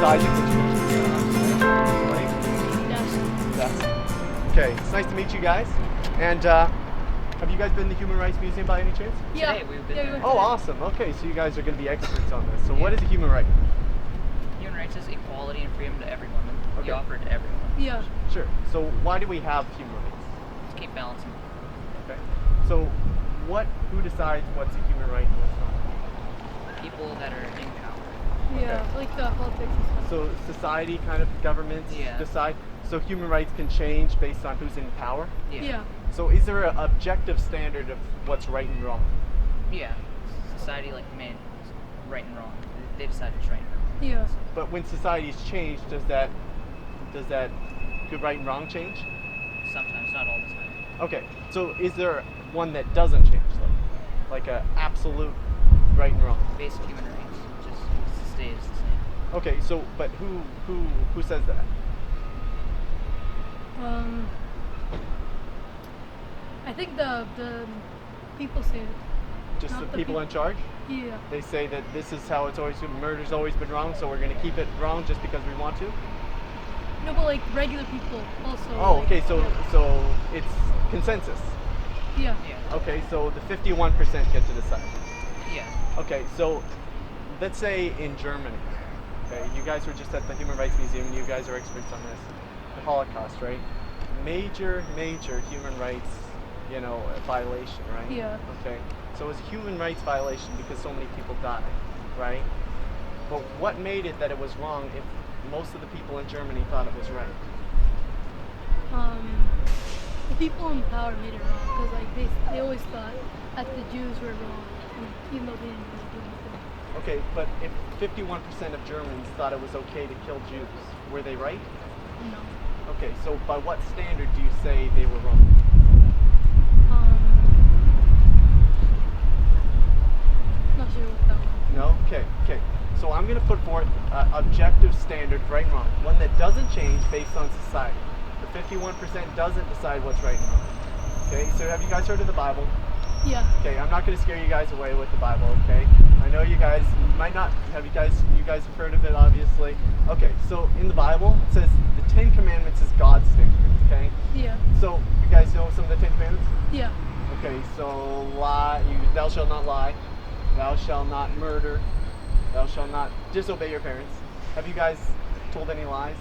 Isaac, which means right? Yes. Okay, it's nice to meet you guys. And have you guys been to the Human Rights Museum by any chance? Yeah. Today we've been there. Oh, awesome. Okay, so you guys are going to be experts on this. So what is a human right? Human rights is equality and freedom to everyone. Okay. We offer it to everyone. Yeah. Sure. So why do we have human rights? Let's keep balancing. Okay. So who decides what's a human right and what's not? People that are in power. Yeah. Okay. Like the politics and stuff. So society, kind of governments Yeah. decide. So human rights can change based on who's in power. Yeah. So is there an objective standard of what's right and wrong? Yeah. Society like man, right and wrong. They decide what's right and wrong. Yeah. But when societies change, does that good, right, and wrong change? Sometimes, not all the time. Okay. So is there one that doesn't change though, like a absolute right and wrong? Basic human rights just stays the same. Okay. So but who says that? I think the people say it. Just Not the the people peop- in charge? Yeah. They say that this is how it's always been. Murder's always been wrong, so we're going to keep it wrong just because we want to. No, but like regular people also. Oh, like, okay. So yeah. so it's consensus. Yeah. Yeah. Okay. So the 51% get to decide. Yeah. Okay. So let's say in Germany. Okay. You guys were just at the Human Rights Museum. You guys are experts on this. The Holocaust, right? Major human rights, violation, right? Yeah. Okay. So it was a human rights violation because so many people died, right? But what made it that it was wrong if most of the people in Germany thought it was right? The people in power made it wrong because like they always thought that the Jews were wrong, even though they didn't really do anything. Okay, but if 51% of Germans thought it was okay to kill Jews, were they right? No. Okay, so by what standard do you say they were wrong? Not sure what that one. No? Okay. So I'm going to put forth an objective standard, right and wrong. One that doesn't change based on society. The 51% doesn't decide what's right and wrong. Okay, so have you guys heard of the Bible? Yeah. Okay, I'm not going to scare you guys away with the Bible, okay? I know you guys might not have you guys have heard of it, obviously. Okay, so in the Bible, it says the 10 Commandments is God's standard, okay? Yeah. So you guys know some of the 10 Commandments? Yeah. Okay, so thou shalt not lie, thou shalt not murder, thou shalt not disobey your parents. Have you guys told any lies?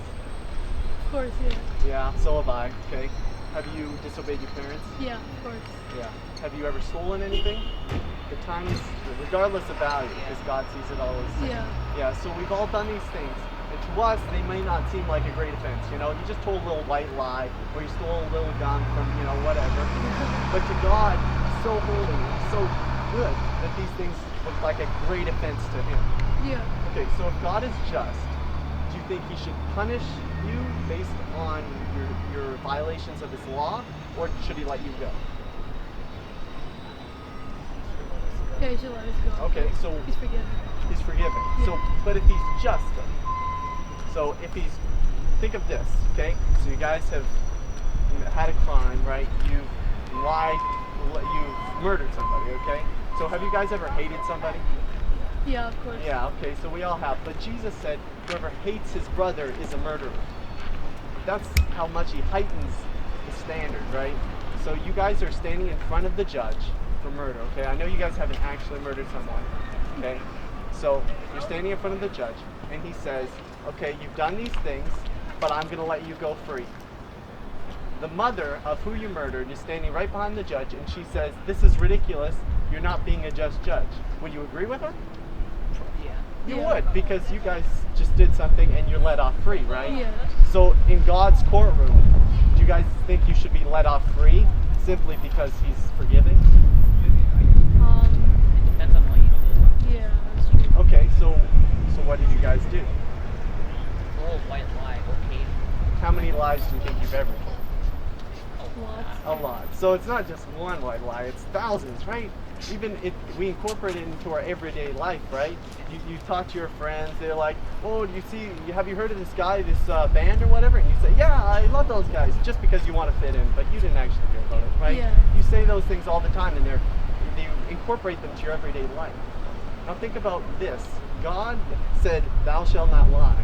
Of course. Yeah. Yeah, so have I, okay? Have you disobeyed your parents? Yeah. Of course. Yeah. Have you ever stolen anything? The time is, regardless of value, because God sees it all as sin. Yeah. Yeah, so we've all done these things. And to us, they may not seem like a great offense. You just told a little white lie, or you stole a little gun from, whatever. But to God, He's so holy, He's so good, that these things look like a great offense to Him. Yeah. Okay, so if God is just, do you think He should punish you based on your violations of His law, or should He let you go? Yeah. He should let us go. Okay, so He's forgiven. He's forgiven. Yeah. So, but if He's just, though, so if He's, think of this, okay? So you guys have had a crime, right? You've lied, you've murdered somebody, okay? So have you guys ever hated somebody? Yeah. Of course. Yeah, okay, so we all have. But Jesus said, whoever hates his brother is a murderer. That's how much He heightens the standard, right? So you guys are standing in front of the judge for murder, okay? I know you guys haven't actually murdered someone, okay? So you're standing in front of the judge, and he says, okay, you've done these things, but I'm going to let you go free. The mother of who you murdered is standing right behind the judge, and she says, this is ridiculous. You're not being a just judge. Would you agree with her? Yeah. You Yeah. would, because you guys just did something and you're let off free, right? Yeah. So in God's courtroom, do you guys think you should be let off free simply because He's forgiving? It depends on what you did. Yeah. That's true. Okay, so what did you guys do? The whole white lie, okay. How many lies do you think you've ever told? A A lot. So it's not just one white lie, it's thousands, right? Even if we incorporate it into our everyday life, right? You talk to your friends, they're like, oh, have you heard of this guy, this band or whatever? And you say, yeah, I love those guys, just because you want to fit in, but you didn't actually hear about it, right? Yeah. You say those things all the time, and you incorporate them to your everyday life. Now think about this. God said, thou shalt not lie.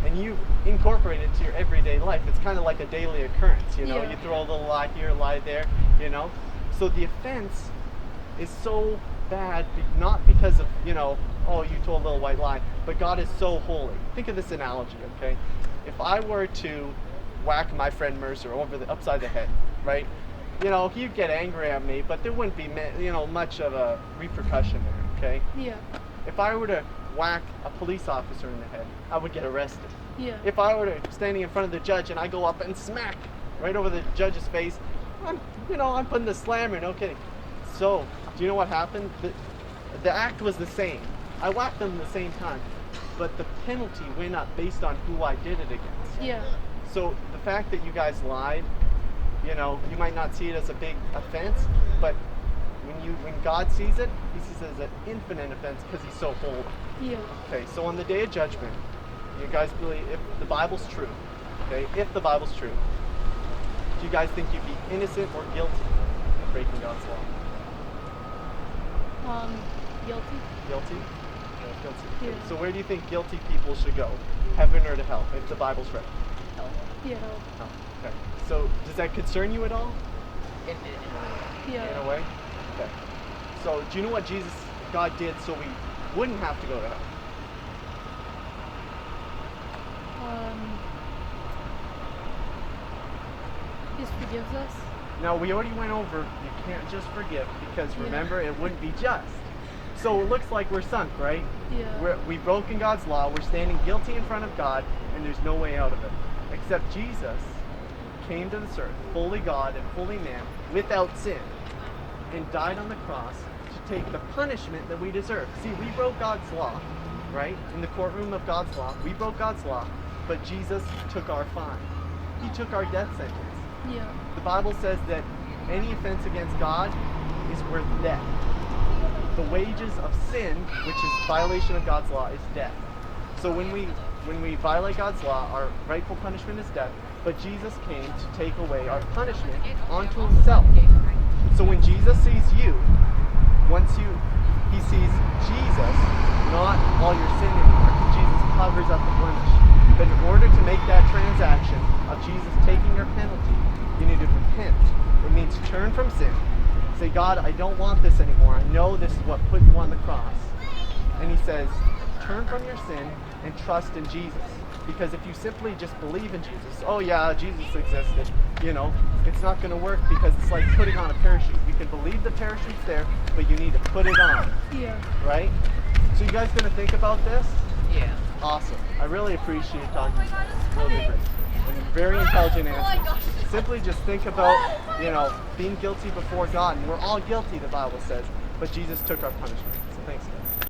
and you incorporate it to your everyday life. It's kind of like a daily occurrence, you know. Yeah. You throw a little lie here, lie there, you know. So the offense is so bad, not because of, you know, oh, you told a little white lie, but God is so holy. Think of this analogy, okay? If I were to whack my friend Mercer upside the head, right? You know, he'd get angry at me, but there wouldn't be, you know, much of a repercussion there, okay? Yeah. If I were to whack a police officer in the head, I would get arrested. Yeah. If I were to standing in front of the judge and I go up and smack right over the judge's face, I'm putting the slammer, no kidding. So, do you know what happened? The act was the same. I whacked them at the same time, but the penalty went up based on who I did it against. Yeah. So the fact that you guys lied, you know, you might not see it as a big offense, but when God sees it, He sees it as an infinite offense because He's so holy. Yeah. Okay, so on the day of judgment, you guys believe, if the Bible's true, okay, if the Bible's true, do you guys think you'd be innocent or guilty of breaking God's law? Guilty. Guilty? Yeah, guilty. Yeah. So where do you think guilty people should go? Heaven or to hell, if the Bible's right? Yeah. Oh, okay. So does that concern you at all? In a way. Yeah. In a way? Okay. So do you know what God did so we wouldn't have to go to hell? Just forgives us. Now, we already went over, you can't just forgive, because Yeah. remember, it wouldn't be just. So it looks like we're sunk, right? Yeah. We've broken God's law, we're standing guilty in front of God, and there's no way out of it. Except Jesus came to this earth, fully God and fully man, without sin, and died on the cross to take the punishment that we deserve. See, we broke God's law, right? In the courtroom of God's law, we broke God's law, but Jesus took our fine. He took our death sentence. Yeah. The Bible says that any offense against God is worth death. The wages of sin, which is violation of God's law, is death. So when we violate God's law, our rightful punishment is death. But Jesus came to take away our punishment onto Himself. So when Jesus sees you, He sees Jesus, not all your sin anymore. Jesus covers up the blemish. But in order to make that transaction of Jesus taking your penalty, you need to repent. It means turn from sin. Say, God, I don't want this anymore. I know this is what put you on the cross. And He says, turn from your sin and trust in Jesus. Because if you simply just believe in Jesus, oh yeah, Jesus existed, it's not going to work, because it's like putting on a parachute. You can believe the parachute's there, but you need to put it on, Yeah. right? So you guys going to think about this? Yeah. Awesome. I really appreciate talking to you. Really great. And very intelligent answers. Simply just think about, being guilty before God. And we're all guilty, the Bible says, but Jesus took our punishment. So thanks, guys.